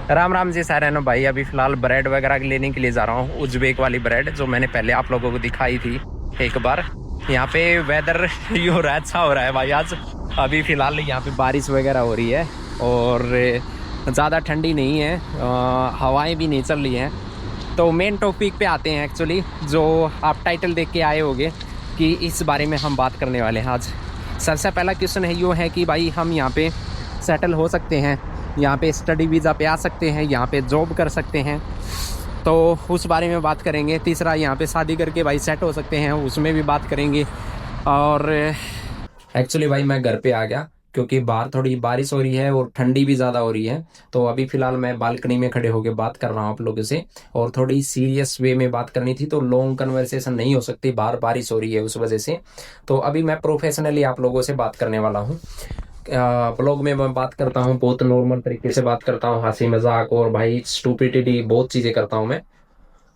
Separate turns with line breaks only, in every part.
राम राम जी सारे भाई। अभी फिलहाल ब्रेड वगैरह लेने के लिए जा रहा हूँ, उज्बेक वाली ब्रेड जो मैंने पहले आप लोगों को दिखाई थी एक बार। यहाँ पे वेदर यूँ हो रहा है, अच्छा हो रहा है भाई आज। अभी फिलहाल यहाँ पे बारिश वगैरह हो रही है और ज़्यादा ठंडी नहीं है, हवाएं भी नहीं चल रही हैं। तो मेन टॉपिक पे आते हैं एक्चुअली, जो आप टाइटल देख के आए होगे कि इस बारे में हम बात करने वाले हैं आज। सबसे पहला क्वेश्चन है यूँ है कि भाई हम यहाँ पे सेटल हो सकते हैं, यहाँ पे स्टडी वीज़ा पे आ सकते हैं, यहाँ पे जॉब कर सकते हैं, तो उस बारे में बात करेंगे। तीसरा, यहाँ पे शादी करके भाई सेट हो सकते हैं, उसमें भी बात करेंगे। और एक्चुअली भाई मैं घर पे आ गया क्योंकि बाहर थोड़ी बारिश हो रही है और ठंडी भी ज़्यादा हो रही है। तो अभी फ़िलहाल मैं बालकनी में खड़े होकर बात कर रहा हूँ आप लोगों से, और थोड़ी सीरियस वे में बात करनी थी तो लॉन्ग कन्वर्सेशन नहीं हो सकती, बाहर बारिश हो रही है उस वजह से। तो अभी मैं प्रोफेशनली आप लोगों से बात करने वाला हूँ। ब्लॉग में मैं बात करता हूँ, बहुत नॉर्मल तरीके से बात करता हूँ, हंसी मजाक और भाई स्टूपिडिटी बहुत चीज़ें करता हूँ मैं।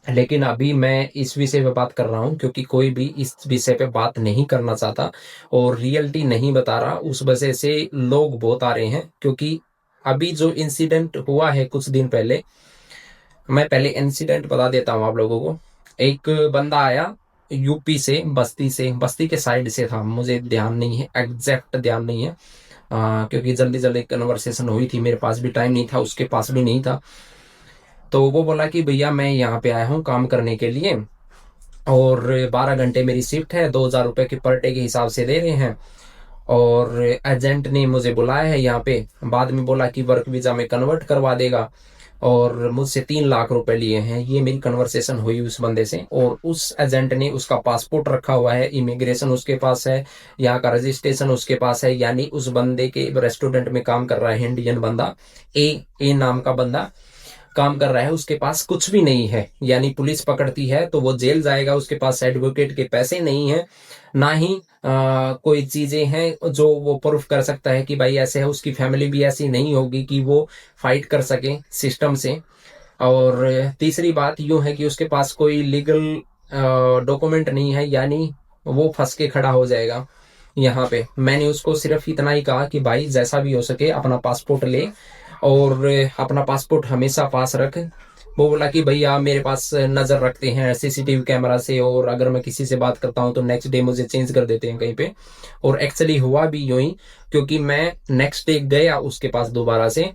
लेकिन अभी मैं इस विषय पे बात कर रहा हूँ क्योंकि कोई भी इस विषय पे बात नहीं करना चाहता और रियलिटी नहीं बता रहा, उस वजह से लोग बहुत आ रहे हैं। क्योंकि अभी जो इंसिडेंट हुआ है कुछ दिन पहले, मैं पहले इंसिडेंट बता देता हूँ आप लोगों को। एक बंदा आया यूपी से, बस्ती के साइड से था, मुझे ध्यान नहीं है, एग्जैक्ट ध्यान नहीं है, क्योंकि जल्दी जल्दी कन्वर्सेशन हुई थी, मेरे पास भी टाइम नहीं था, उसके पास भी नहीं था। तो वो बोला कि भैया मैं यहाँ पे आया हूँ काम करने के लिए और 12 घंटे मेरी शिफ्ट है, 2,000 रुपये की पर डे के हिसाब से दे रहे हैं। और एजेंट ने मुझे बुलाया है यहाँ पे, बाद में बोला कि वर्क वीजा में कन्वर्ट करवा देगा, और मुझसे 3 लाख रुपए लिए हैं। ये मेरी कन्वर्सेशन हुई उस बंदे से। और उस एजेंट ने, उसका पासपोर्ट रखा हुआ है, इमिग्रेशन उसके पास है, यहाँ का रजिस्ट्रेशन उसके पास है, यानी उस बंदे के रेस्टोरेंट में काम कर रहा है इंडियन बंदा, ए नाम का बंदा काम कर रहा है, उसके पास कुछ भी नहीं है। यानी पुलिस पकड़ती है तो वो जेल जाएगा, उसके पास एडवोकेट के पैसे नहीं है, ना ही कोई चीजें हैं जो वो प्रूफ कर सकता है कि भाई ऐसे है। उसकी फैमिली भी ऐसी नहीं होगी कि वो फाइट कर सके सिस्टम से। और तीसरी बात यूं है कि उसके पास कोई लीगल डॉक्यूमेंट नहीं है, यानी वो फंस के खड़ा हो जाएगा यहाँ पे। मैंने उसको सिर्फ इतना ही कहा कि भाई जैसा भी हो सके अपना पासपोर्ट ले और अपना पासपोर्ट हमेशा पास रख। वो बोला कि भैया मेरे पास नजर रखते हैं सीसीटीवी कैमरा से, और अगर मैं किसी से बात करता हूँ तो नेक्स्ट डे मुझे चेंज कर देते हैं कहीं पे। और एक्चुअली हुआ भी यूं ही, क्योंकि मैं नेक्स्ट डे गया उसके पास दोबारा से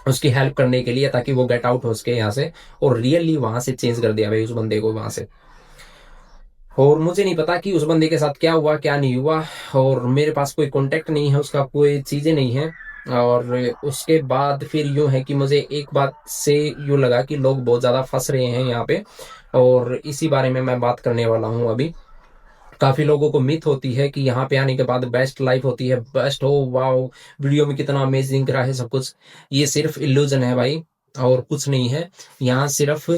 उसकी हेल्प करने के लिए, ताकि वो गेट आउट हो सके यहाँ से, और रियली वहां से चेंज कर दिया भाई उस बंदे को वहां से। और मुझे नहीं पता कि उस बंदे के साथ क्या हुआ क्या नहीं हुआ, और मेरे पास कोई कांटेक्ट नहीं है उसका, कोई चीजें नहीं है। और उसके बाद फिर यूं है कि मुझे एक बात से यूं लगा कि लोग बहुत ज्यादा फंस रहे हैं यहाँ पे, और इसी बारे में मैं बात करने वाला हूँ अभी। काफी लोगों को मिथ होती है कि यहाँ पे आने के बाद बेस्ट लाइफ होती है, बेस्ट हो वाओ, वीडियो में कितना अमेजिंग करा है सब कुछ। ये सिर्फ इल्यूजन है भाई, और कुछ नहीं है। यहाँ सिर्फ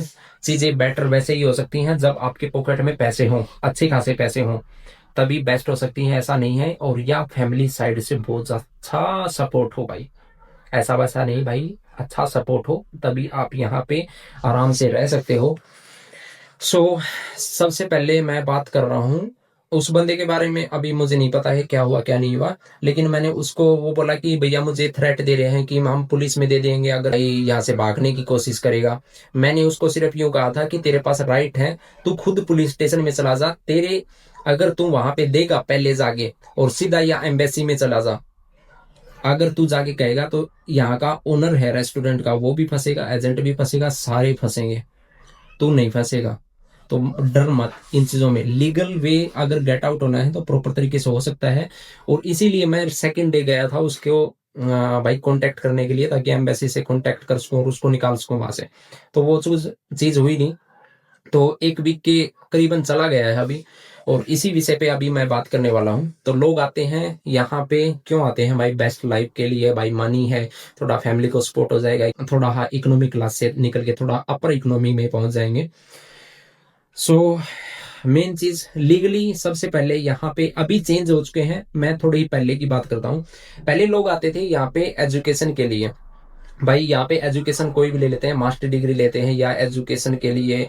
चीजें बेटर वैसे ही हो सकती हैं जब आपके पॉकेट में पैसे हों, अच्छे खासे पैसे हों, तभी बेस्ट हो सकती हैं, ऐसा नहीं है। और या फैमिली साइड से बहुत अच्छा सपोर्ट हो भाई, ऐसा वैसा नहीं भाई, अच्छा सपोर्ट हो तभी आप यहाँ पे आराम से रह सकते हो। सो सबसे पहले मैं बात कर रहा हूँ उस बंदे के बारे में। अभी मुझे नहीं पता है क्या हुआ क्या नहीं हुआ, लेकिन मैंने उसको, वो बोला कि भैया मुझे थ्रेट दे रहे हैं कि हम पुलिस में दे देंगे अगर यहाँ से भागने की कोशिश करेगा। मैंने उसको सिर्फ यूं कहा था कि तेरे पास राइट है, तू खुद पुलिस स्टेशन में चला जा, तेरे अगर तू वहां पे देगा पहले जाके, और सीधा या एम्बेसी में चला जा। अगर तू जाके कहेगा तो यहाँ का ओनर है रेस्टोरेंट का, वो भी फंसेगा, एजेंट भी फंसेगा, सारे फंसेंगे, तू नहीं फंसेगा। तो डर मत इन चीजों में। लीगल वे अगर गेट आउट होना है तो प्रॉपर तरीके से हो सकता है। और इसीलिए मैं सेकंड डे गया था उसको भाई कांटेक्ट करने के लिए, ताकि एम्बेसी से कांटेक्ट कर सकूं और उसको निकाल सकूं वहां से। तो वो चीज हुई नहीं। तो एक वीक के करीबन चला गया है अभी, और इसी विषय पे अभी मैं बात करने वाला हूँ। तो लोग आते हैं यहाँ पे, क्यों आते हैं भाई? बेस्ट लाइफ के लिए भाई। मनी है, थोड़ा फैमिली को सपोर्ट हो जाएगा, थोड़ा इकोनॉमी क्लास से निकल के थोड़ा अपर इकोनॉमी में पहुंच जाएंगे। सो मेन चीज लीगली सबसे पहले यहाँ पे अभी चेंज हो चुके हैं। मैं थोड़ी पहले की बात करता हूँ। पहले लोग आते थे यहाँ पे एजुकेशन के लिए। भाई यहाँ पे एजुकेशन कोई भी ले लेते हैं, मास्टर डिग्री लेते हैं, या एजुकेशन के लिए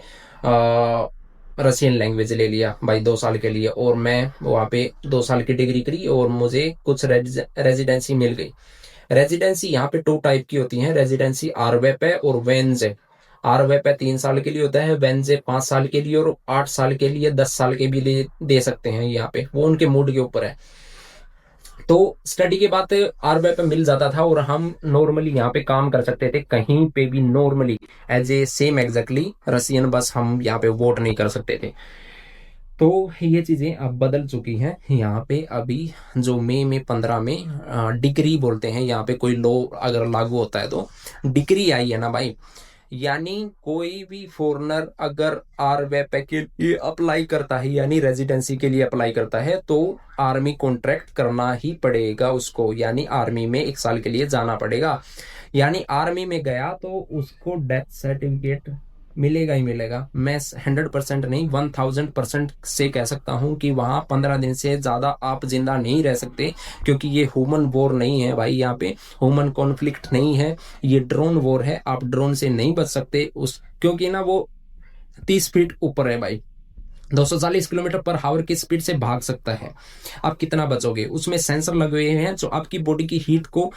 रशियन लैंग्वेज ले लिया भाई 2 साल के लिए, और मैं वहाँ पे 2 साल की डिग्री करी और मुझे कुछ रेजिडेंसी मिल गई। रेजिडेंसी यहाँ पे 2 टाइप की होती है, रेजिडेंसी आरवेप है और वेन्स है। आरवेप है 3 साल के लिए होता है, वेन्स है 5 साल के लिए और 8 साल के लिए, 10 साल के भी लिए दे सकते हैं यहाँ पे, वो उनके मूड के ऊपर है। तो स्टडी के बाद आरबीआई पे मिल जाता था और हम नॉर्मली यहाँ पे काम कर सकते थे कहीं पे भी normally as a same exactly Russian, बस हम यहाँ पे वोट नहीं कर सकते थे। तो ये चीजें अब बदल चुकी हैं यहाँ पे। अभी जो मई में 15 में डिक्री बोलते हैं यहाँ पे, कोई लॉ अगर लागू होता है तो डिक्री आई है ना भाई, यानी कोई भी फॉरेनर अगर आरवेप के लिए अप्लाई करता है यानी रेजिडेंसी के लिए अप्लाई करता है तो आर्मी कॉन्ट्रैक्ट करना ही पड़ेगा उसको, यानी आर्मी में 1 साल के लिए जाना पड़ेगा। यानी आर्मी में गया तो उसको डेथ सर्टिफिकेट मिलेगा ही मिलेगा। मैं 100% नहीं 1000% से कह सकता हूँ कि वहां 15 दिन से ज्यादा आप जिंदा नहीं रह सकते, क्योंकि ये ह्यूमन वॉर नहीं है भाई, यहाँ पे ह्यूमन कॉन्फ्लिक्ट नहीं है, ये ड्रोन वॉर है। आप ड्रोन से नहीं बच सकते उस, क्योंकि ना वो 30 फीट ऊपर है भाई, 240 किलोमीटर पर हावर की स्पीड से भाग सकता है। आप कितना बचोगे? उसमें सेंसर लगे हुए हैं जो आपकी बॉडी की हीट को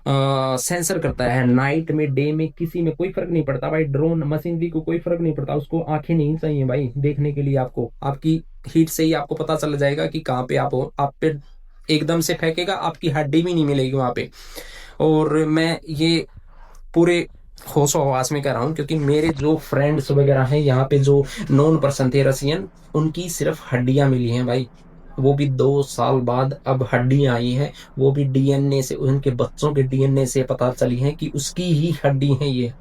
सेंसर करता है। नाइट में, डे में, किसी में कोई फर्क नहीं पड़ता भाई। ड्रोन मशीनरी को कोई फर्क नहीं पड़ता, उसको आंखें नहीं चाहिए भाई देखने के लिए। आपको आपकी हीट से ही आपको पता चल जाएगा कि कहाँ पे आप हो। आप पे एकदम से फेंकेगा, आपकी हड्डी भी नहीं मिलेगी वहां पे। और मैं ये पूरे होशो हवास में कह रहा हूँ, क्योंकि मेरे जो फ्रेंड्स वगैरह हैं यहाँ पे जो नॉन पर्सन थे रसियन, उनकी सिर्फ हड्डियां मिली हैं भाई, वो भी 2 साल बाद अब हड्डियां आई हैं, वो भी डीएनए से, उनके बच्चों के डीएनए से पता चली है कि उसकी ही हड्डी है ये।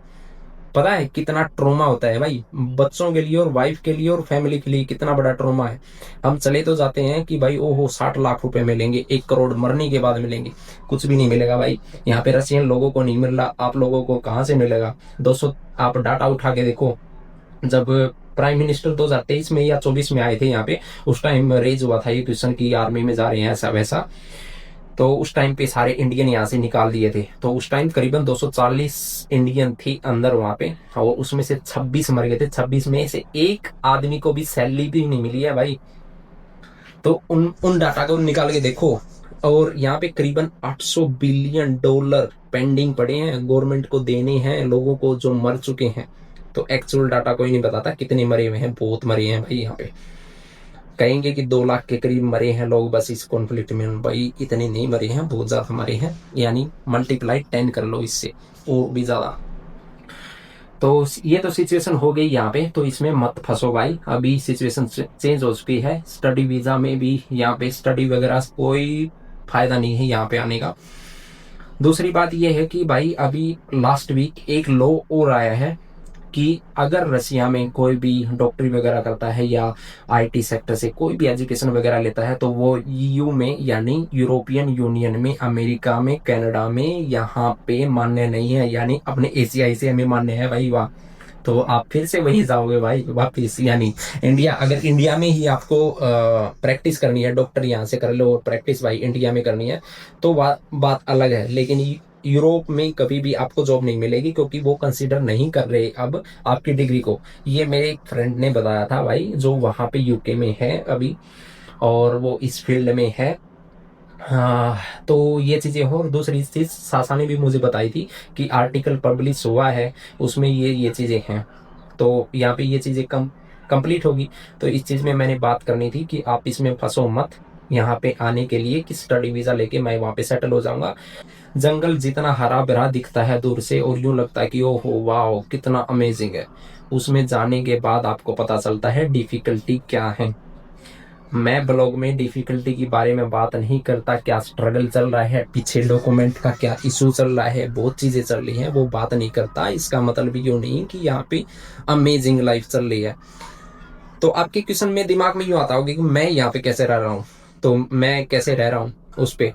पता है कितना ट्रोमा होता है भाई बच्चों के लिए और वाइफ के लिए और फैमिली के लिए, कितना बड़ा ट्रोमा है। हम चले तो जाते हैं कि भाई ओहो 60 लाख रुपए मिलेंगे, 1 करोड़ मरने के बाद मिलेंगे, कुछ भी नहीं मिलेगा भाई। यहाँ पे रशियन लोगों को नहीं मिल रहा, आप लोगों को कहाँ से मिलेगा? 200, आप डाटा उठा के देखो, जब प्राइम मिनिस्टर 2023 में या 24 में आए थे यहाँ पे, उस टाइम रेज हुआ था ये क्वेश्चन की आर्मी में जा रहे हैं ऐसा वैसा, तो उस टाइम पे सारे इंडियन यहाँ से निकाल दिए थे। तो उस टाइम करीबन 240 इंडियन थी अंदर वहां पे, और उसमें से 26 मर गए थे। 26 में से एक आदमी को भी सैलरी भी नहीं मिली है भाई। तो उन उन डाटा को निकाल के देखो। और यहाँ पे करीबन 800 बिलियन डॉलर पेंडिंग पड़े हैं, गवर्नमेंट को देने हैं लोगों को जो मर चुके हैं। तो एक्चुअल डाटा कोई नहीं बताता कितने मरे हुए हैं, बहुत मरे हैं भाई। यहाँ पे कहेंगे कि 2 लाख के करीब मरे हैं लोग बस इस कॉन्फ्लिक्ट में, भाई इतने नहीं मरे हैं, बहुत ज्यादा मरे हैं, यानी मल्टीप्लाई 10 कर लो इससे, वो भी ज्यादा। तो ये तो सिचुएशन हो गई यहाँ पे, तो इसमें मत फंसो भाई, अभी सिचुएशन चेंज हो चुकी है। स्टडी वीजा में भी यहाँ पे स्टडी वगैरह कोई फायदा नहीं है यहाँ पे आने का। दूसरी बात यह है कि भाई अभी लास्ट वीक एक लॉ और आया है कि अगर रसिया में कोई भी डॉक्टरी वगैरह करता है या आईटी सेक्टर से कोई भी एजुकेशन वगैरह लेता है, तो वो ईयू में यानी यूरोपियन यूनियन में, अमेरिका में, कनाडा में यहाँ पे मान्य नहीं है, यानी अपने एशिया में मान्य है भाई वहाँ। तो आप फिर से वही जाओगे भाई वापिस, यानी इंडिया, अगर इंडिया में ही आपको प्रैक्टिस करनी है, डॉक्टर यहाँ से कर लो और प्रैक्टिस भाई इंडिया में करनी है, तो बात अलग है। लेकिन यूरोप में कभी भी आपको जॉब नहीं मिलेगी, क्योंकि वो कंसीडर नहीं कर रहे अब आपकी डिग्री को। ये मेरे एक फ्रेंड ने बताया था भाई, जो वहां पे यूके में है अभी और वो इस फील्ड में है। हाँ, तो ये चीजें हो। और दूसरी चीज सासा ने भी मुझे बताई थी कि आर्टिकल पब्लिश हुआ है, उसमें ये चीजें हैं, तो यहाँ पे ये चीजें कंप्लीट होगी। तो इस चीज में मैंने बात करनी थी कि आप इसमें फंसो मत, यहाँ पे आने के लिए कि स्टडी वीजा लेके मैं वहां पे सेटल हो जाऊंगा। जंगल जितना हरा भरा दिखता है दूर से और यूं लगता है कि ओहो वाह कितना अमेजिंग है, उसमें जाने के बाद आपको पता चलता है डिफिकल्टी क्या है। मैं ब्लॉग में डिफिकल्टी के बारे में बात नहीं करता, क्या स्ट्रगल चल रहा है पीछे, डॉक्यूमेंट का क्या इशू चल रहा है, बहुत चीजें चल रही हैं, वो बात नहीं करता। इसका मतलब यूं नहीं कि यहाँ पे अमेजिंग लाइफ चल रही है। तो आपके क्वेश्चन में दिमाग में यूं आता होगा कि मैं यहाँ पे कैसे रह रहा हूँ, तो मैं कैसे रह रहा हूँ उस पे।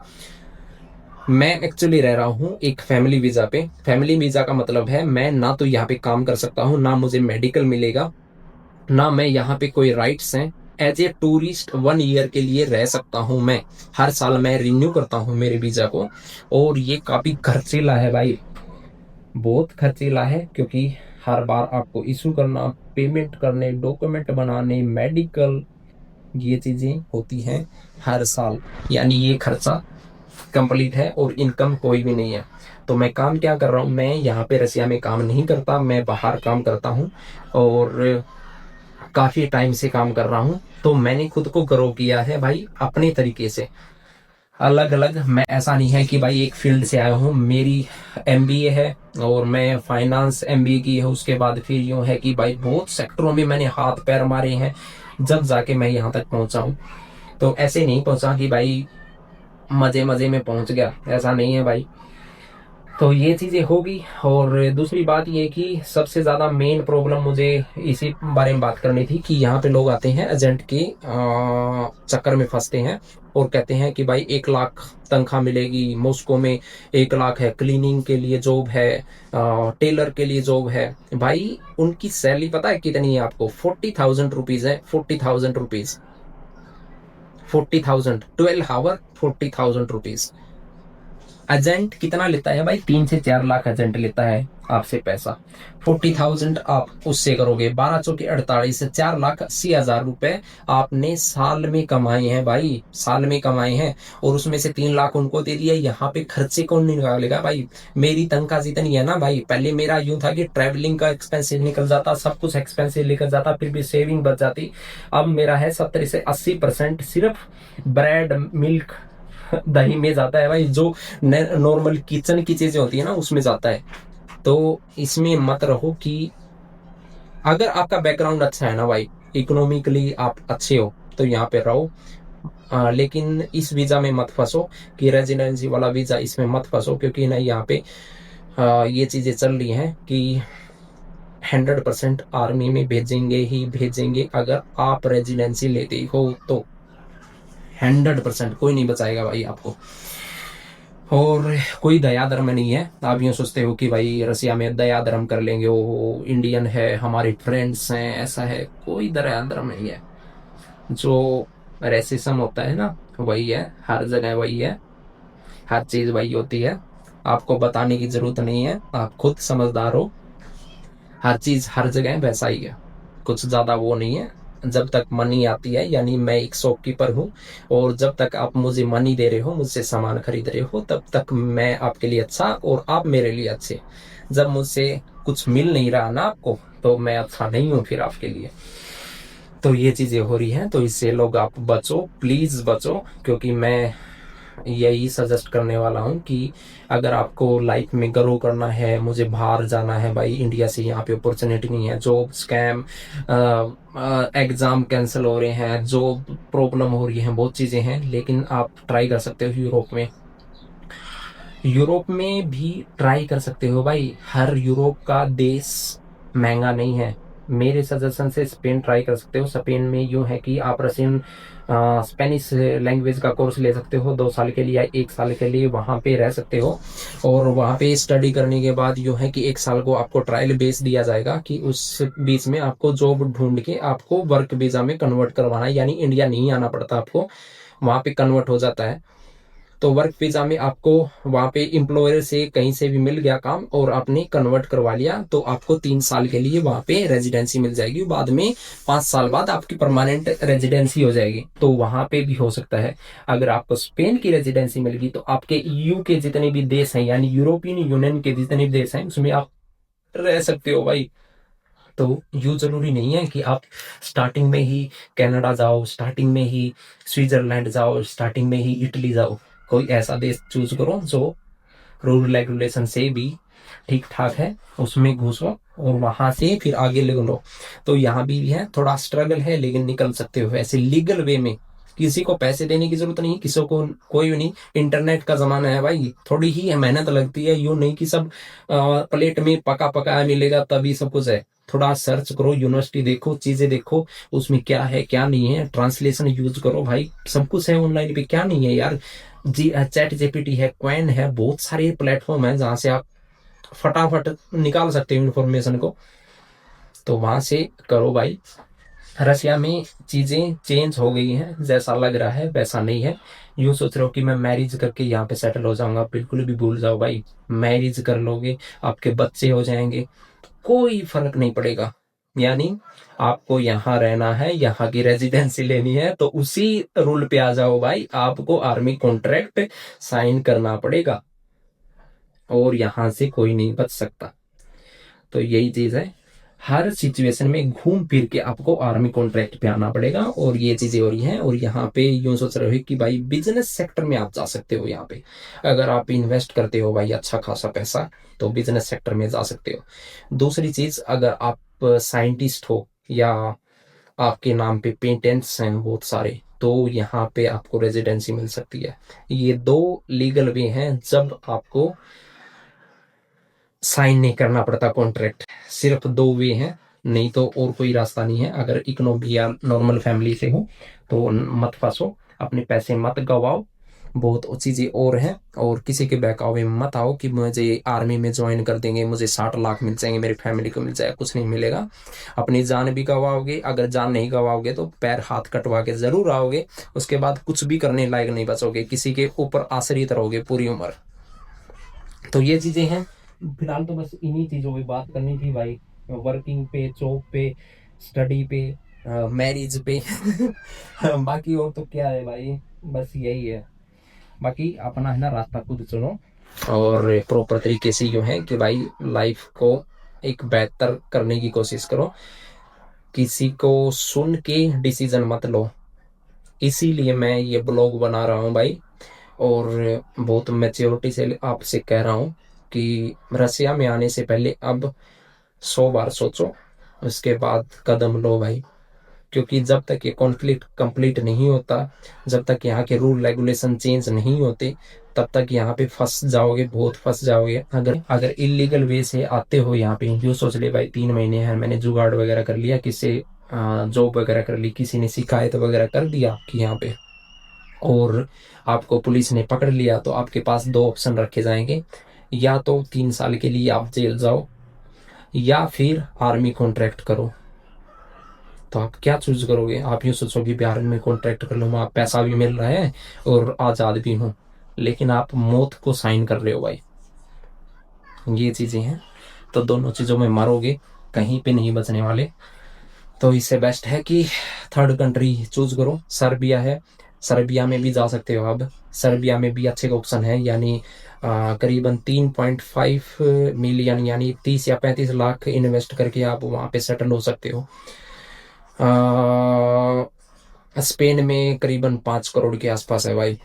मैं एक्चुअली रह रहा हूँ एक फैमिली वीजा पे। फैमिली वीजा का मतलब है मैं ना तो यहाँ पे काम कर सकता हूँ, ना मुझे मेडिकल मिलेगा, ना मैं यहाँ पे कोई राइट्स हैं। एज ए टूरिस्ट 1 ईयर के लिए रह सकता हूँ मैं, हर साल मैं रिन्यू करता हूँ मेरे वीजा को। और ये काफी खर्चीला है भाई, बहुत खर्चीला है, क्योंकि हर बार आपको इशू करना, पेमेंट करने, डॉक्यूमेंट बनाने, मेडिकल, ये चीजें होती हैं हर साल, यानी ये खर्चा कंप्लीट है और इनकम कोई भी नहीं है। तो मैं काम क्या कर रहा हूँ, मैं यहाँ पे रसिया में काम नहीं करता, मैं बाहर काम करता हूँ और काफ़ी टाइम से काम कर रहा हूँ। तो मैंने खुद को ग्रो किया है भाई अपने तरीके से, अलग अलग। मैं ऐसा नहीं है कि भाई एक फील्ड से आया हूँ। मेरी एमबीए है और मैं फाइनेंस एमबीए की है, उसके बाद फिर यूँ है कि भाई बहुत सेक्टरों में मैंने हाथ पैर मारे हैं, जब जाके मैं यहाँ तक पहुँचा हूँ। तो ऐसे नहीं पहुँचा कि भाई मजे मजे में पहुँच गया, ऐसा नहीं है भाई। तो ये चीज़ें होगी। और दूसरी बात ये कि सबसे ज़्यादा मेन प्रॉब्लम मुझे इसी बारे में बात करनी थी कि यहाँ पे लोग आते हैं एजेंट के चक्कर में फंसते हैं और कहते हैं कि भाई 1 लाख तनख्वाह मिलेगी मॉस्को में, 1 लाख है, क्लीनिंग के लिए जॉब है, टेलर के लिए जॉब है। भाई उनकी सैलरी पता है कितनी है आपको? 40,000 रुपीज़ है, 40,000 रुपीज़, 40,000, 12 आवर, 40,000 रुपीज़। एजेंट कितना लेता है भाई? 3 से 4 लाख एजेंट लेता है आपसे पैसा। 40,000 आप उससे करोगे, 12 चौके 48 से 4,80,000 रुपए आपने साल में कमाए हैं भाई, साल में कमाए हैं। और उसमें से 3 लाख उनको दे दिया। यहाँ पे खर्चे कौन निकालेगा भाई? मेरी तनख्वाह जितनी है ना भाई, पहले मेरा यूं था कि ट्रैवलिंग का एक्सपेंसिव निकल जाता, सब कुछ एक्सपेंसिव निकल जाता, फिर भी सेविंग बच जाती। अब मेरा है 70 से 80% सिर्फ ब्रेड मिल्क दही में जाता है भाई, जो नॉर्मल किचन की चीजें होती है ना उसमें जाता है। तो इसमें मत रहो कि अगर आपका बैकग्राउंड अच्छा है ना भाई, इकोनॉमिकली आप अच्छे हो, तो यहाँ पे रहो। लेकिन इस वीजा में मत फंसो कि रेजिडेंसी वाला वीजा, इसमें मत फंसो, क्योंकि ना यहाँ पे ये चीजें चल रही हैं कि 100% आर्मी में भेजेंगे ही भेजेंगे अगर आप रेजिडेंसी लेते हो तो। 100% कोई नहीं बचाएगा भाई आपको। और कोई दया धर्म नहीं है। आप यूँ सोचते हो कि भाई रसिया में दया धर्म कर लेंगे, वो इंडियन है, हमारे फ्रेंड्स हैं, ऐसा है, कोई दया धर्म नहीं है। जो रेसिज्म होता है ना वही है, हर जगह वही है, हर चीज़ वही होती है। आपको बताने की जरूरत नहीं है, आप खुद समझदार हो। हर चीज़ हर जगह वैसा ही है, कुछ ज़्यादा वो नहीं है। जब तक मनी आती है, यानी मैं एक शॉपकीपर हूँ, और जब तक आप मुझे मनी दे रहे हो, मुझसे सामान खरीद रहे हो, तब तक मैं आपके लिए अच्छा और आप मेरे लिए अच्छे। जब मुझसे कुछ मिल नहीं रहा ना आपको, तो मैं अच्छा नहीं हूँ फिर आपके लिए। तो ये चीज़ें हो रही हैं, तो इससे लोग आप बचो, प्लीज़ बचो। क्योंकि मैं यही सजेस्ट करने वाला हूँ कि अगर आपको लाइफ में ग्रो करना है, मुझे बाहर जाना है भाई इंडिया से, यहाँ पे अपॉर्चुनिटी नहीं है, जॉब स्कैम, एग्जाम कैंसिल हो रहे हैं, जॉब प्रॉब्लम हो रही है, बहुत चीज़ें हैं, लेकिन आप ट्राई कर सकते हो यूरोप में। यूरोप में भी ट्राई कर सकते हो भाई, हर यूरोप का देश महंगा नहीं है। मेरे सजेशन से स्पेन ट्राई कर सकते हो। स्पेन में यूँ है कि आप रशियन स्पेनिश लैंग्वेज का कोर्स ले सकते हो 2 साल के लिए या 1 साल के लिए, वहाँ पे रह सकते हो। और वहाँ पे स्टडी करने के बाद यूँ है कि 1 साल को आपको ट्रायल बेस दिया जाएगा कि उस बीच में आपको जॉब ढूंढ के आपको वर्क वीज़ा में कन्वर्ट करवाना है, यानी इंडिया नहीं आना पड़ता आपको, वहाँ पे कन्वर्ट हो जाता है। तो वर्क वीजा में आपको वहाँ पे एम्प्लॉयर से कहीं से भी मिल गया काम और आपने कन्वर्ट करवा लिया, तो आपको 3 साल के लिए वहाँ पे रेजिडेंसी मिल जाएगी। बाद में 5 साल बाद आपकी परमानेंट रेजिडेंसी हो जाएगी। तो वहाँ पे भी हो सकता है। अगर आपको स्पेन की रेजिडेंसी मिल गई, तो आपके ईयू के जितने भी देश हैं, यानी यूरोपियन यूनियन के जितने भी देश हैं, उसमें आप रह सकते हो भाई। तो यूँ जरूरी नहीं है कि आप स्टार्टिंग में ही कनाडा जाओ, स्टार्टिंग में ही स्विट्जरलैंड जाओ, स्टार्टिंग में ही इटली जाओ। कोई ऐसा देश चूज करो जो रूल रेगुलेशन से भी ठीक ठाक है, उसमें घुसो और वहां से फिर आगे ले लो। तो यहाँ भी है, थोड़ा स्ट्रगल है, लेकिन निकल सकते हो ऐसे लीगल वे में। किसी को पैसे देने की जरूरत नहीं, किसी को कोई भी नहीं। इंटरनेट का जमाना है भाई, थोड़ी ही मेहनत लगती है, यूं नहीं कि सब प्लेट में पका पकाया मिलेगा तभी सब कुछ है। थोड़ा सर्च करो, यूनिवर्सिटी देखो, चीजें देखो, उसमें क्या है क्या नहीं है, ट्रांसलेशन यूज करो भाई, सब कुछ है ऑनलाइन पे, क्या नहीं है यार। जी चैट जीपीटी है, क्वैन है, बहुत सारे प्लेटफॉर्म है जहाँ से आप फटाफट निकाल सकते हो इन्फॉर्मेशन को। तो वहां से करो भाई। रसिया में चीजें चेंज हो गई हैं, जैसा लग रहा है वैसा नहीं है। यूं सोच रहे हो कि मैं मैरिज करके यहाँ पे सेटल हो जाऊंगा, बिल्कुल भी भूल जाओ भाई। मैरिज कर लोगे, आपके बच्चे हो जाएंगे, कोई फर्क नहीं पड़ेगा। यानी आपको यहाँ रहना है, यहाँ की रेजिडेंसी लेनी है, तो उसी रूल पे आ जाओ भाई, आपको आर्मी कॉन्ट्रैक्ट साइन करना पड़ेगा और यहाँ से कोई नहीं बच सकता। तो यही चीज है, हर सिचुएशन में घूम फिर के आपको आर्मी कॉन्ट्रैक्ट पे आना पड़ेगा, और ये चीजें हो रही हैं। और यहाँ पे यूं सोच रहे हो कि भाई बिजनेस सेक्टर में आप जा सकते हो, यहाँ पे अगर आप इन्वेस्ट करते हो भाई अच्छा खासा पैसा, तो बिजनेस सेक्टर में जा सकते हो। दूसरी चीज, अगर आप साइंटिस्ट हो या आपके नाम पे पेटेंट्स हैं बहुत सारे, तो यहाँ पे आपको रेजिडेंसी मिल सकती है। ये दो लीगल वे हैं जब आपको साइन नहीं करना पड़ता कॉन्ट्रैक्ट, सिर्फ दो वे हैं, नहीं तो और कोई रास्ता नहीं है। अगर इकोनॉमी या नॉर्मल फैमिली से हो तो मत फंसो, अपने पैसे मत गवाओ, बहुत चीजें और हैं। और किसी के बहकावे में मत आओ कि मुझे आर्मी में ज्वाइन कर देंगे, मुझे 60 लाख मिल जाएंगे, मेरी फैमिली को मिल जाएगा। कुछ नहीं मिलेगा, अपनी जान भी गवाओगे। अगर जान नहीं गवाओगे तो पैर हाथ कटवा के जरूर आओगे, उसके बाद कुछ भी करने लायक नहीं बचोगे, किसी के ऊपर आश्रित रहोगे पूरी उम्र। तो ये चीजें हैं। फिलहाल तो बस इन्हीं चीजों पे बात करनी थी भाई, वर्किंग पे, जॉब पे, स्टडी पे, मैरिज पे बाकी और तो क्या है भाई, बस यही है। बाकी अपना है ना रास्ता खुद चुनो, और प्रॉपर तरीके से यूं है कि भाई लाइफ को एक बेहतर करने की कोशिश करो, किसी को सुन के डिसीजन मत लो। इसीलिए मैं ये ब्लॉग बना रहा हूँ भाई, और बहुत मैच्योरिटी से आपसे कह रहा हूँ कि रसिया में आने से पहले अब 100 बार सोचो, उसके बाद कदम लो भाई। क्योंकि जब तक ये कॉन्फ्लिक्ट कंप्लीट नहीं होता, जब तक यहाँ के रूल रेगुलेशन चेंज नहीं होते, तब तक यहाँ पे फंस जाओगे, बहुत फंस जाओगे। अगर अगर इलीगल वे से आते हो यहाँ पे, यूँ सोच ले भाई 3 महीने हैं, मैंने जुगाड़ वगैरह कर लिया, किसी जॉब वगैरह कर ली, किसी ने शिकायत वगैरह कर दिया आपकी यहाँ पे, और आपको पुलिस ने पकड़ लिया, तो आपके पास दो ऑप्शन रखे जाएंगे, या तो 3 साल के लिए आप जेल जाओ, या फिर आर्मी कॉन्ट्रैक्ट करो। तो आप क्या चूज करोगे? आप यूँ सोचोगे बिहार में कॉन्ट्रैक्ट कर लो, वहाँ पैसा भी मिल रहा है और आज़ाद भी हूँ, लेकिन आप मौत को साइन कर रहे हो भाई। ये चीज़ें हैं, तो दोनों चीज़ों में मरोगे, कहीं पे नहीं बचने वाले। तो इससे बेस्ट है कि थर्ड कंट्री चूज करो। सर्बिया है, सर्बिया में भी जा सकते हो। अब सर्बिया में भी अच्छे ऑप्शन है, यानी करीबन 3.5 मिलियन यानी 30 या 35 लाख इन्वेस्ट करके आप वहाँ पे सेटल हो सकते हो। स्पेन में करीबन 5 करोड़ के आसपास है भाई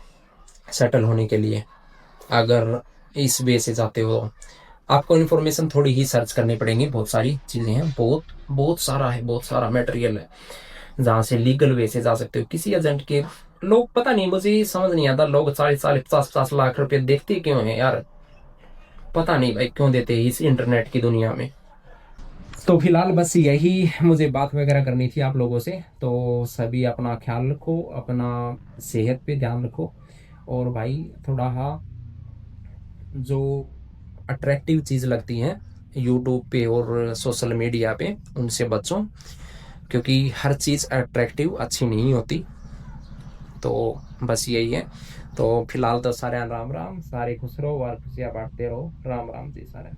सेटल होने के लिए, अगर इस वे से जाते हो। आपको इन्फॉर्मेशन थोड़ी ही सर्च करनी पड़ेगी, बहुत सारी चीज़ें हैं, बहुत बहुत सारा है, बहुत सारा मटेरियल है जहाँ से लीगल वे से जा सकते हो। किसी एजेंट के लोग, पता नहीं, मुझे समझ नहीं आता, लोग 40-40, 50-50 लाख रुपए देखते क्यों हैं यार, पता नहीं भाई क्यों देते हैं इस इंटरनेट की दुनिया में। तो फिलहाल बस यही मुझे बात वगैरह करनी थी आप लोगों से। तो सभी अपना ख्याल रखो, अपना सेहत पे ध्यान रखो, और भाई थोड़ा हाँ जो अट्रैक्टिव चीज़ लगती हैं यूट्यूब पे और सोशल मीडिया पे, उनसे बचो, क्योंकि हर चीज़ अट्रैक्टिव अच्छी नहीं होती। तो बस यही है। तो फिलहाल तो सारे राम राम, सारे खुश रहो और खुशियाँ बांटते रहो। राम राम जी सारे।